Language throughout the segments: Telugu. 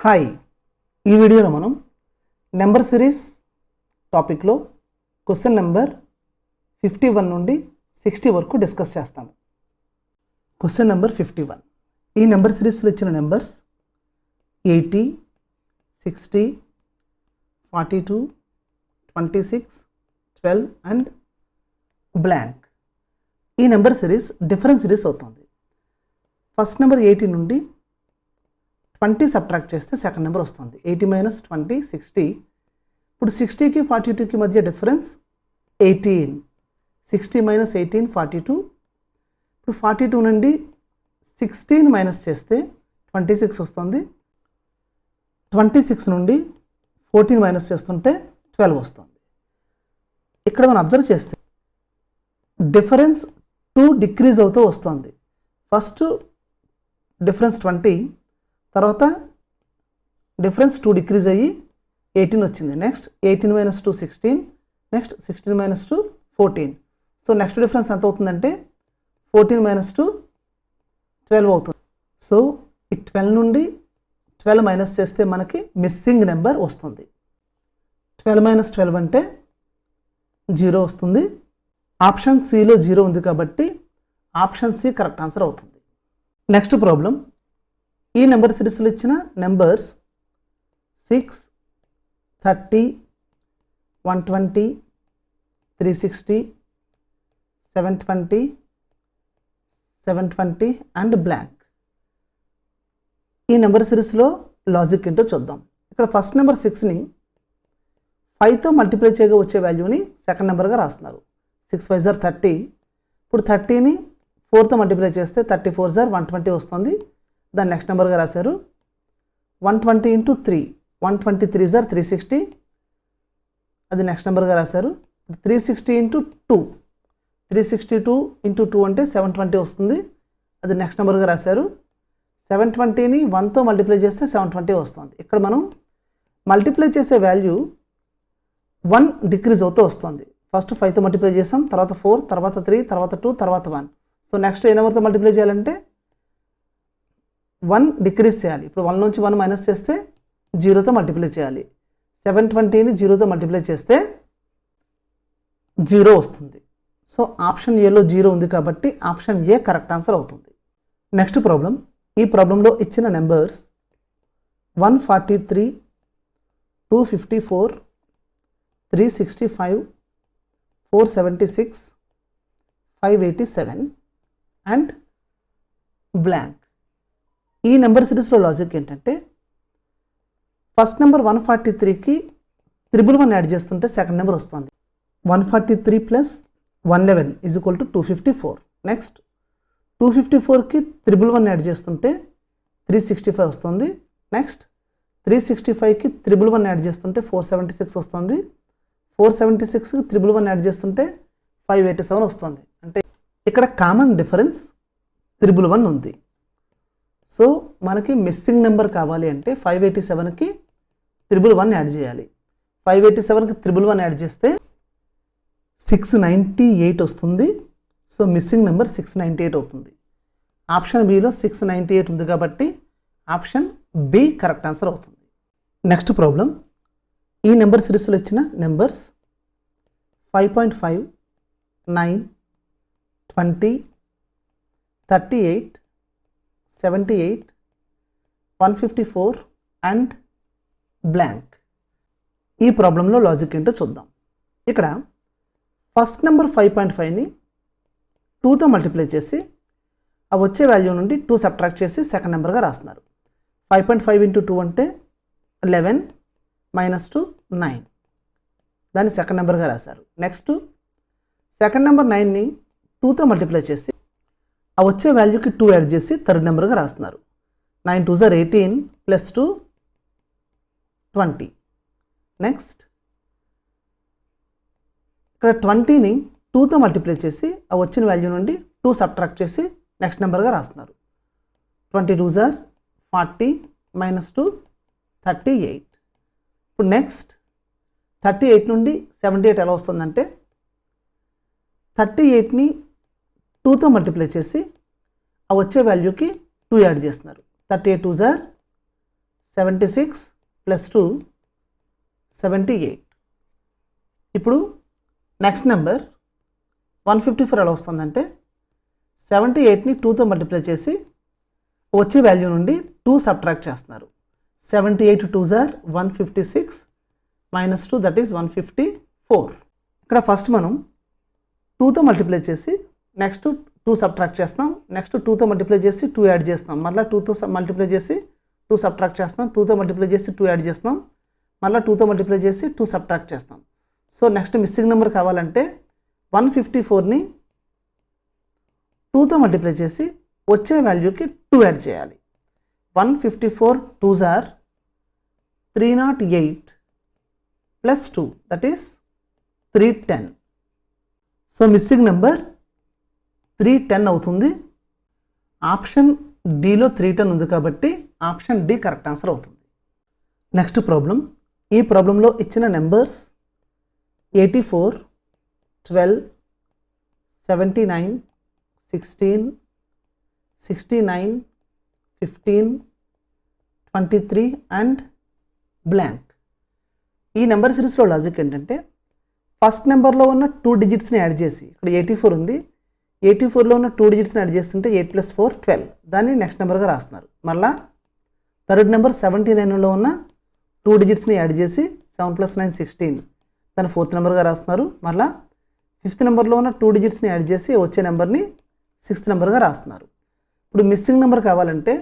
హాయ్, ఈ వీడియోలో మనం నెంబర్ సిరీస్ టాపిక్లో క్వశ్చన్ నెంబర్ 51 నుండి 60 వరకు డిస్కస్ చేస్తాము. Question number 51. ఈ నెంబర్ సిరీస్లో ఇచ్చిన నెంబర్స్ 80, 60, 42, 26, 12 అండ్ బ్లాంక్. ఈ నెంబర్ సిరీస్ డిఫరెన్స్ సిరీస్ అవుతుంది. ఫస్ట్ నెంబర్ 80 నుండి 20 సబ్ట్రాక్ట్ చేస్తే సెకండ్ నెంబర్ వస్తుంది. 80 - 20 60. ఇప్పుడు 60కి 42కి మధ్య డిఫరెన్స్ 18. 60 - 18 42. ఇప్పుడు 42 నుండి 16 మైనస్ చేస్తే 26 వస్తుంది. 26 నుండి 14 మైనస్ చేస్తుంటే 12 వస్తుంది. ఇక్కడ మనం అబ్జర్వ్ చేస్తే డిఫరెన్స్ 2 డిక్రీజ్ అవుతూ వస్తుంది. ఫస్ట్ డిఫరెన్స్ 20, తర్వాత డిఫరెన్స్ 2 డిక్రీజ్ అయ్యి 18 వచ్చింది. Next 18 - 2 16, next 16 - 2 14. So next difference ఎంత అవుతుందంటే 14 - 2 12 అవుతుంది. సో ఈ 12 నుండి 12 మైనస్ చేస్తే మనకి మిస్సింగ్ నెంబర్ వస్తుంది. 12 - 12 అంటే 0 వస్తుంది. ఆప్షన్ సిలో 0 ఉంది కాబట్టి ఆప్షన్ సి కరెక్ట్ ఆన్సర్ అవుతుంది. Next problem. ఈ నెంబర్ సిరీస్లో ఇచ్చిన నెంబర్స్ 6, 30, 120, 360, 720, 720 అండ్ బ్లాంక్. ఈ నెంబర్ సిరీస్లో లాజిక్ ఏంటో చూద్దాం. ఇక్కడ ఫస్ట్ నెంబర్ 6ని 5తో మల్టిప్లై చేయగా వచ్చే వాల్యూని సెకండ్ నెంబర్గా రాస్తున్నారు. 6 × 5 = 30. ఇప్పుడు 30ని 4తో మల్టిప్లై చేస్తే 34 × 120 వస్తుంది. దాన్ని నెక్స్ట్ నెంబర్గా రాశారు. 120 × 3 123 = 360. అది నెక్స్ట్ నెంబర్గా రాశారు. 360 × 2 362 × 2 అంటే 720 వస్తుంది. అది నెక్స్ట్ నెంబర్గా రాశారు. 720ని 1తో మల్టిప్లై చేస్తే 720 వస్తుంది. ఇక్కడ మనం మల్టిప్లై చేసే వాల్యూ 1 డిక్రీజ్ అవుతూ వస్తుంది. ఫస్ట్ 5తో మల్టిప్లై చేసాం, తర్వాత 4, తర్వాత 3, తర్వాత 2, తర్వాత 1. సో నెక్స్ట్ ఏ నెంబర్తో మల్టిప్లై చేయాలంటే 1 డిక్రీజ్ చేయాలి. ఇప్పుడు 1 నుంచి 1 మైనస్ చేస్తే 0తో మల్టిప్లై చేయాలి. 720ని 0తో మల్టిప్లై చేస్తే 0 వస్తుంది. సో ఆప్షన్ ఏలో 0 ఉంది కాబట్టి ఆప్షన్ ఏ కరెక్ట్ ఆన్సర్ అవుతుంది. Next problem. ఈ ప్రాబ్లంలో ఇచ్చిన నెంబర్స్ 143, 254, 365, 476, 587 అండ్ బ్లాంక్. ఈ నెంబర్ సిరీస్లో లాజిక్ ఏంటంటే ఫస్ట్ నెంబర్ 143కి 111 యాడ్ చేస్తుంటే సెకండ్ నెంబర్ వస్తుంది. 143 + 111 = 254. నెక్స్ట్ 254కి 111 యాడ్ చేస్తుంటే 365 వస్తుంది. నెక్స్ట్ 365కి 111 యాడ్ చేస్తుంటే 476 వస్తుంది. 476కి 111 యాడ్ చేస్తుంటే 587 వస్తుంది. అంటే ఇక్కడ కామన్ డిఫరెన్స్ 111 ఉంది. సో మనకి మిస్సింగ్ నెంబర్ కావాలి అంటే 587కి 111 యాడ్ చేయాలి. 587కి 111 యాడ్ చేస్తే 698 వస్తుంది. సో మిస్సింగ్ నెంబర్ 698 అవుతుంది. ఆప్షన్ బిలో 698 ఉంది కాబట్టి ఆప్షన్ బి కరెక్ట్ ఆన్సర్ అవుతుంది. Next problem. ఈ నెంబర్ సిరీస్లో ఇచ్చిన నెంబర్స్ 5.5, 9, 20, 38, 78, 154 అండ్ బ్లాంక్. ఈ ప్రాబ్లంలో లాజిక్ ఏంటో చూద్దాం. ఇక్కడ ఫస్ట్ నెంబర్ 5.5ని 2తో మల్టిప్లై చేసి ఆ వచ్చే వాల్యూ నుండి 2 సబ్ట్రాక్ట్ చేసి సెకండ్ నెంబర్గా రాస్తున్నారు. 5.5 × 2 అంటే 11 - 2 9. దాన్ని సెకండ్ నెంబర్గా రాశారు. నెక్స్ట్ సెకండ్ నెంబర్ 9ని 2తో మల్టిప్లై చేసి ఆ వచ్చే వాల్యూకి 2 యాడ్ చేసి థర్డ్ నెంబర్గా రాస్తున్నారు. 9 × 2 = 18 + 2 20. నెక్స్ట్ ఇక్కడ 20ని 2తో మల్టిప్లై చేసి ఆ వచ్చిన వాల్యూ నుండి 2 సబ్ట్రాక్ట్ చేసి నెక్స్ట్ నెంబర్గా రాస్తున్నారు. 22 = 40 - 2 38. ఇప్పుడు నెక్స్ట్ 38 నుండి 78 ఎలా వస్తుందంటే 38ని 2తో మల్టిప్లై చేసి ఆ వచ్చే వాల్యూకి 2 యాడ్ చేస్తున్నారు. 38 × 2 = 76 ప్లస్ 2 78. ఇప్పుడు నెక్స్ట్ నెంబర్ 154 ఎలా వస్తుందంటే 78ని 2తో మల్టిప్లై చేసి వచ్చే వాల్యూ నుండి 2 సబ్ట్రాక్ట్ చేస్తున్నారు. 78 2s are 156 minus 2 that is 154. ఇక్కడ ఫస్ట్ మనం 2తో మల్టిప్లై చేసి నెక్స్ట్ 2 సబ్ట్రాక్ట్ చేస్తాం. నెక్స్ట్ 2తో మల్టిప్లై చేసి 2 యాడ్ చేస్తాం. మళ్ళీ 2తో మల్టిప్లై చేసి 2 సబ్ట్రాక్ట్ చేస్తాం. 2తో మల్టిప్లై చేసి 2 యాడ్ చేస్తాం. మళ్ళీ 2తో మల్టిప్లై చేసి 2 సబ్ట్రాక్ట్ చేస్తాం. సో నెక్స్ట్ మిస్సింగ్ నెంబర్ కావాలంటే 154ని 2తో మల్టిప్లై చేసి వచ్చే వాల్యూకి 2 యాడ్ చేయాలి. 154 2s are 308 plus 2 that is 310. So missing number 310 అవుతుంది. ఆప్షన్ డిలో 310 ఉంది కాబట్టి ఆప్షన్ డి కరెక్ట్ ఆన్సర్ అవుతుంది. Next problem. ఈ ప్రాబ్లంలో ఇచ్చిన నెంబర్స్ 84 12 79 16 69 15 23 అండ్ బ్లాంక్. ఈ నెంబర్ సిరీస్లో లాజిక్ ఏంటంటే ఫస్ట్ నెంబర్లో ఉన్న 2 డిజిట్స్ని యాడ్ చేసి, ఇక్కడ 84 ఉంది, 84లో ఉన్న 2 డిజిట్స్ని యాడ్ చేస్తుంటే 8 + 4 12, దాన్ని నెక్స్ట్ నెంబర్గా రాస్తున్నారు. మళ్ళా థర్డ్ నెంబర్ 79లో ఉన్న 2 డిజిట్స్ని యాడ్ చేసి 7 + 9 16, దాన్ని ఫోర్త్ నెంబర్గా రాస్తున్నారు. మళ్ళీ ఫిఫ్త్ నెంబర్లో ఉన్న 2 డిజిట్స్ని యాడ్ చేసి వచ్చే నెంబర్ని సిక్స్త్ నెంబర్గా రాస్తున్నారు. ఇప్పుడు మిస్సింగ్ నెంబర్ కావాలంటే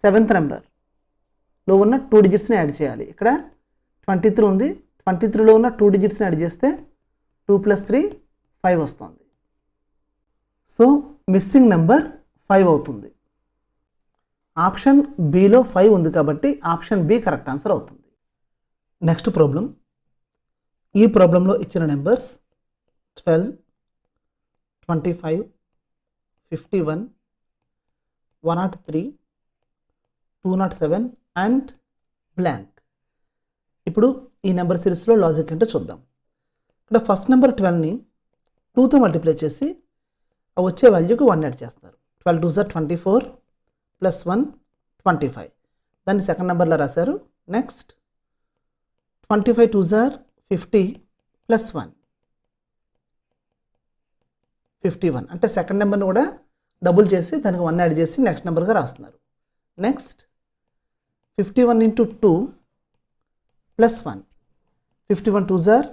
సెవెంత్ నెంబర్లో ఉన్న 2 డిజిట్స్ని యాడ్ చేయాలి. ఇక్కడ 23 ఉంది, 23లో ఉన్న 2 డిజిట్స్ని యాడ్ చేస్తే 2 + 3 5 వస్తుంది. సో మిస్సింగ్ నెంబర్ 5 అవుతుంది. ఆప్షన్ బిలో 5 ఉంది కాబట్టి ఆప్షన్ బి కరెక్ట్ ఆన్సర్ అవుతుంది. Next problem. ఈ ప్రాబ్లంలో ఇచ్చిన నెంబర్స్ 12 25 51 103 207 అండ్ బ్లాంక్. ఇప్పుడు ఈ నెంబర్ సిరీస్లో లాజిక్ ఏంటో చూద్దాం. ఇక్కడ ఫస్ట్ నెంబర్ 12ని 2తో మల్టిప్లై చేసి వచ్చే వాల్యూకి 1 యాడ్ చేస్తారు. 12 2s are 24 + 1 25, దాన్ని సెకండ్ నెంబర్లో రాశారు. నెక్స్ట్ 25 2s are 50 + 1 51, అంటే సెకండ్ నెంబర్ని కూడా డబుల్ చేసి దానికి 1 యాడ్ చేసి నెక్స్ట్ నెంబర్గా రాస్తున్నారు. Next 51 × 2 + 1, 51 2s are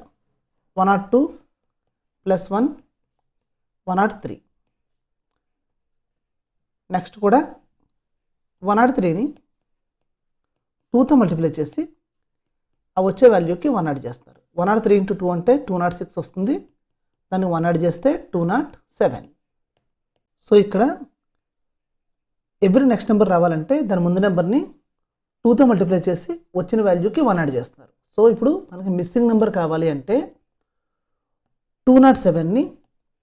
102 + 1 103. నెక్స్ట్ కూడా 103ని 2తో మల్టిప్లై చేసి ఆ వచ్చే వాల్యూకి 1 యాడ్ చేస్తారు. 103 × 2 అంటే 206 వస్తుంది, దాన్ని 1 యాడ్ చేస్తే 207. సో ఇక్కడ ఎవ్రీ నెక్స్ట్ నెంబర్ రావాలంటే దాని ముందు నెంబర్ని 2తో మల్టిప్లై చేసి వచ్చిన వాల్యూకి 1 యాడ్ చేస్తారు. సో ఇప్పుడు మనకి మిస్సింగ్ నెంబర్ కావాలి అంటే 207ని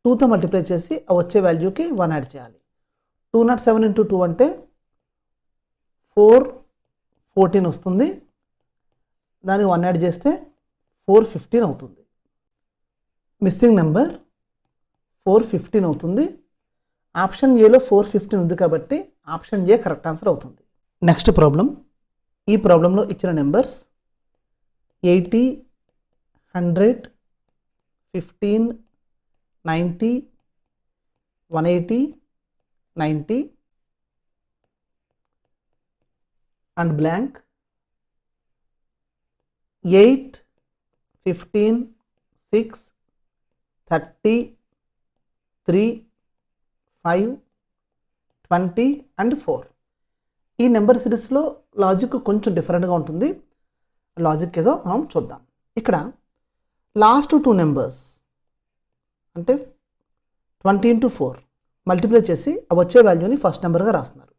2తో మల్టిప్లై చేసి ఆ వచ్చే వాల్యూకి 1 యాడ్ చేయాలి. 207 × 2 అంటే 414 వస్తుంది, దానికి 1 యాడ్ చేస్తే 415 అవుతుంది. మిస్సింగ్ నెంబర్ 415 అవుతుంది. ఆప్షన్ ఏలో 415 ఉంది కాబట్టి ఆప్షన్ ఏ కరెక్ట్ ఆన్సర్ అవుతుంది. Next problem. ఈ ప్రాబ్లంలో ఇచ్చిన నెంబర్స్ 80 100 15 90 180 90 అండ్ బ్లాంక్. 8 15 6 30 3 5 20 అండ్ 4. ఈ నెంబర్ సిరీస్లో లాజిక్ కొంచెం డిఫరెంట్గా ఉంటుంది. లాజిక్ ఏదో మనం చూద్దాం. ఇక్కడ లాస్ట్ 2 నెంబర్స్ అంటే 20 × 4 మల్టిప్లై చేసి వచ్చే వాల్యూని ఫస్ట్ నెంబర్గా రాస్తున్నారు.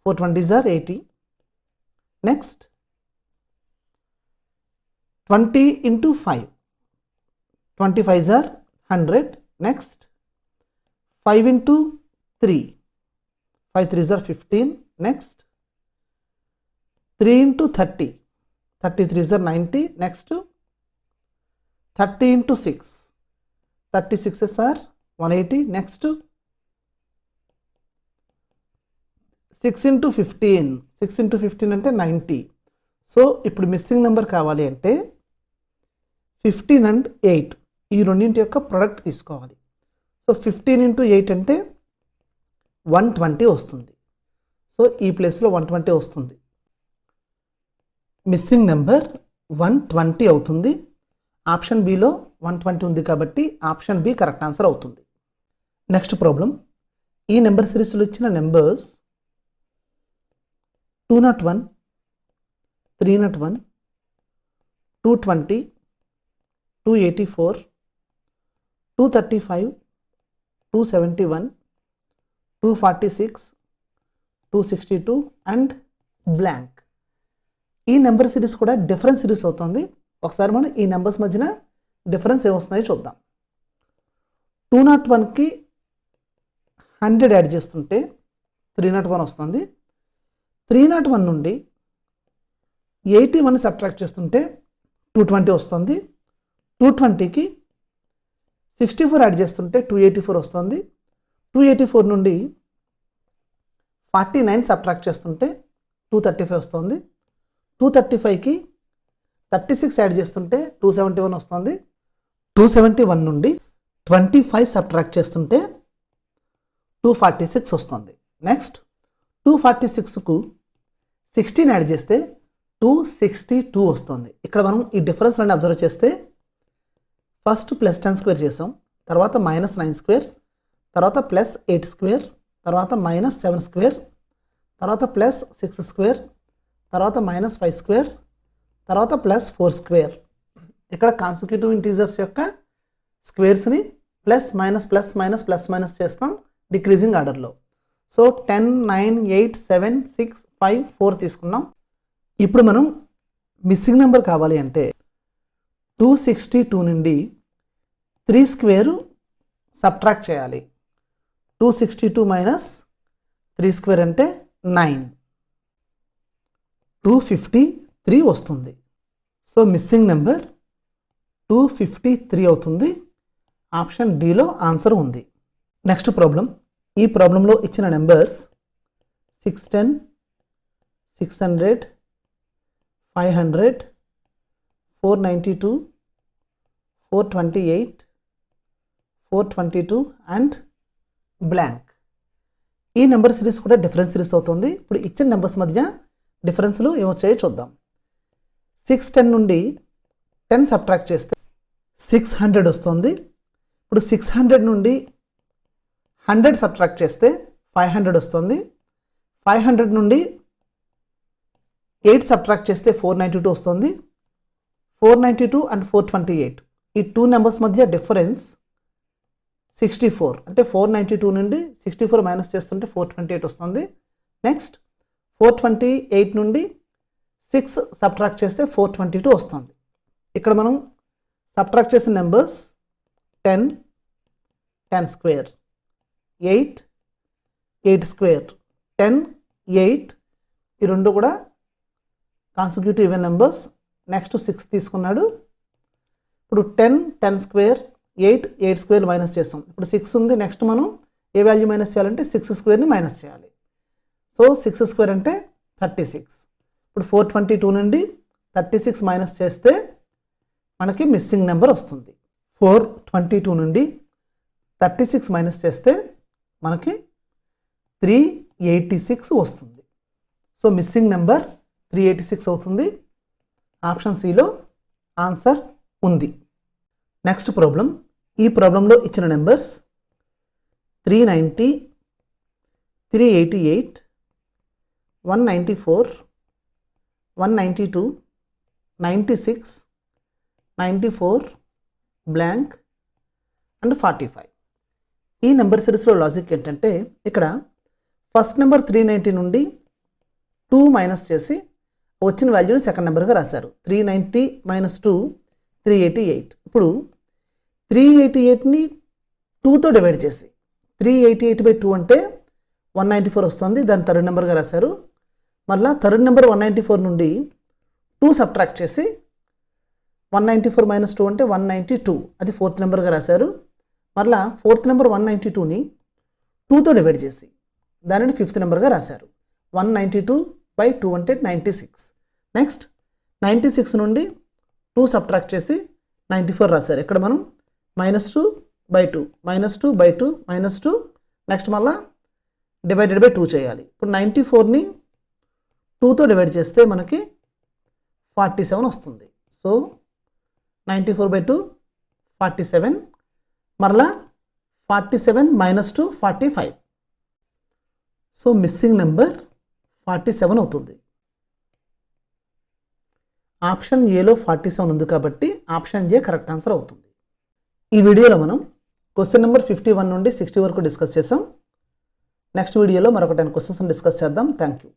4 20s are 80. Next 20 × 5 25s are 100. Next 5 × 3 5 3s are 15. Next 3 × 30 33s are 90. Next 30 × 6 36s are 180. Next 6 into 15, 6 into 15 అంటే 90. సో ఇప్పుడు మిస్సింగ్ నెంబర్ కావాలి అంటే 15 and 8 ఈ రెండింటి యొక్క ప్రొడక్ట్ తీసుకోవాలి. సో 15 into 8 అంటే 120 వస్తుంది. సో ఈ ప్లేస్లో 120 వస్తుంది. మిస్సింగ్ నెంబర్ 120 అవుతుంది. ఆప్షన్ బిలో 120 ఉంది కాబట్టి ఆప్షన్ బి కరెక్ట్ ఆన్సర్ అవుతుంది. నెక్స్ట్ ప్రాబ్లం, ఈ నెంబర్ సిరీస్లో ఇచ్చిన నెంబర్స్ 201, 301, 220, 284, 235, 271, 246, 262 అండ్ బ్లాంక్. ఈ నెంబర్ సిరీస్ కూడా డిఫరెన్స్ సిరీస్ అవుతుంది. ఒకసారి మనం ఈ నెంబర్స్ మధ్యన డిఫరెన్స్ ఏమొస్తున్నాయో చూద్దాం. 201కి 100 యాడ్ చేస్తుంటే 301 వస్తుంది. 301 నుండి 81 సబ్ట్రాక్ట్ చేస్తుంటే 220 వస్తుంది. 220కి 64 యాడ్ చేస్తుంటే 284 వస్తుంది. 284 నుండి 49 సబ్ట్రాక్ట్ చేస్తుంటే 235 వస్తుంది. 235కి 36 యాడ్ చేస్తుంటే 271 వస్తుంది. 271 నుండి 25 సబ్ట్రాక్ట్ చేస్తుంటే 246 వస్తుంది. నెక్స్ట్ 246కు 16 యాడ్ చేస్తే 262 వస్తుంది. ఇక్కడ మనం ఈ డిఫరెన్స్ అన్ని అబ్జర్వ్ చేస్తే ఫస్ట్ ప్లస్ 10 స్క్వేర్ చేసాం, తర్వాత మైనస్ 9 స్క్వేర్, తర్వాత ప్లస్ 8 స్క్వేర్, తర్వాత మైనస్ 7 స్క్వేర్, తర్వాత ప్లస్ 6 స్క్వేర్, తర్వాత మైనస్ 5 స్క్వేర్, తర్వాత ప్లస్ 4 స్క్వేర్. ఇక్కడ కాన్సిక్యూటివ్ ఇంటీజర్స్ యొక్క స్క్వేర్స్ని plus minus plus minus plus minus చేస్తాం డిక్రీజింగ్ ఆర్డర్లో. సో 10, 9, 8, 7, 6, 5, 4 తీసుకున్నాం. ఇప్పుడు మనం మిస్సింగ్ నెంబర్ కావాలి అంటే 262 నుండి 3 స్క్వేర్ సబ్ట్రాక్ట్ చేయాలి. 262 మైనస్ 3 స్క్వేర్ అంటే 9, 253 వస్తుంది. సో మిస్సింగ్ నెంబర్ 253 అవుతుంది. ఆప్షన్ డిలో ఆన్సర్ ఉంది. నెక్స్ట్ ప్రాబ్లం, ఈ ప్రాబ్లంలో ఇచ్చిన నెంబర్స్ 610, 600, 500, 492, 428, 422 అండ్ బ్లాంక్. ఈ నెంబర్ సిరీస్ కూడా డిఫరెన్స్ సిరీస్ అవుతుంది. ఇప్పుడు ఇచ్చిన నెంబర్స్ మధ్య డిఫరెన్స్లు ఏమొచ్చాయో చూద్దాం. 610 నుండి 10 సబ్ట్రాక్ట్ చేస్తే 600 వస్తుంది. ఇప్పుడు 600 నుండి 100 సబ్ట్రాక్ట్ చేస్తే 500 వస్తుంది. 500 నుండి 8 సబ్ట్రాక్ట్ చేస్తే 492 వస్తుంది. 492 అండ్ 428 ఈ 2 నెంబర్స్ మధ్య డిఫరెన్స్ 64. అంటే 492 నుండి 64 మైనస్ చేస్తుంటే 428 వస్తుంది. నెక్స్ట్ 428 నుండి 6 సబ్ట్రాక్ట్ చేస్తే 422 వస్తుంది. ఇక్కడ మనం సబ్ట్రాక్ట్ చేసిన నెంబర్స్ 10, 10 స్క్వేర్, 8, 8 స్క్వేర్, 10, 8 ఈ రెండు కూడా కాన్సిక్యూటివ్ ఈవెన్ నెంబర్స్. నెక్స్ట్ 6 తీసుకున్నాడు. ఇప్పుడు 10, 10 స్క్వేర్, 8, 8 స్క్వేర్ మైనస్ చేస్తాం. ఇప్పుడు 6 ఉంది. నెక్స్ట్ మనం ఏ వాల్యూ మైనస్ చేయాలంటే 6 స్క్వేర్ని మైనస్ చేయాలి. సో 6 స్క్వేర్ అంటే 36. ఇప్పుడు 422 నుండి 36 మైనస్ చేస్తే మనకి మిస్సింగ్ నెంబర్ వస్తుంది. 422 నుండి 36 మైనస్ చేస్తే మనకి 386 వస్తుంది. సో మిస్సింగ్ నెంబర్ 386 అవుతుంది. ఆప్షన్ సిలో ఆన్సర్ ఉంది. నెక్స్ట్ ప్రాబ్లం, ఈ ప్రాబ్లంలో ఇచ్చిన నెంబర్స్ 390, 388, 194, 192, 96, 94, బ్లాంక్ అండ్ 45. ఈ నెంబర్ సిరీస్లో లాజిక్ ఏంటంటే ఇక్కడ ఫస్ట్ నెంబర్ 390 నుండి 2 మైనస్ చేసి వచ్చిన వాల్యూని సెకండ్ నెంబర్గా రాశారు. 390 మైనస్ 2 388. ఇప్పుడు 388ని 2తో డివైడ్ చేసి 388/2 అంటే 194 వస్తుంది. దాన్ని థర్డ్ నెంబర్గా రాశారు. మళ్ళీ థర్డ్ నెంబర్ 194 నుండి 2 సబ్ట్రాక్ట్ చేసి 194 మైనస్ 2 అంటే 192 అది ఫోర్త్ నెంబర్గా రాశారు. మళ్ళీ ఫోర్త్ నెంబర్ 192ని 2తో డివైడ్ చేసి దానిని ఫిఫ్త్ నెంబర్గా రాశారు. 192/2 అంటే 96. నెక్స్ట్ 96 నుండి 2 సబ్ట్రాక్ట్ చేసి 94 రాశారు. ఇక్కడ మనం -2/2 -2/2 -2 నెక్స్ట్ మళ్ళా /2 చేయాలి. ఇప్పుడు 94ని 2తో డివైడ్ చేస్తే మనకి 47 వస్తుంది. సో 94/2 47, మరలా 47 - 2 45. సో మిస్సింగ్ నెంబర్ 47 అవుతుంది. ఆప్షన్ ఏలో 47 ఉంది కాబట్టి ఆప్షన్ ఏ కరెక్ట్ ఆన్సర్ అవుతుంది. ఈ వీడియోలో మనం క్వశ్చన్ నెంబర్ 51 నుండి 60 వరకు డిస్కస్ చేసాం. నెక్స్ట్ వీడియోలో మరొక 10 క్వశ్చన్స్ డిస్కస్ చేద్దాం. Thank you.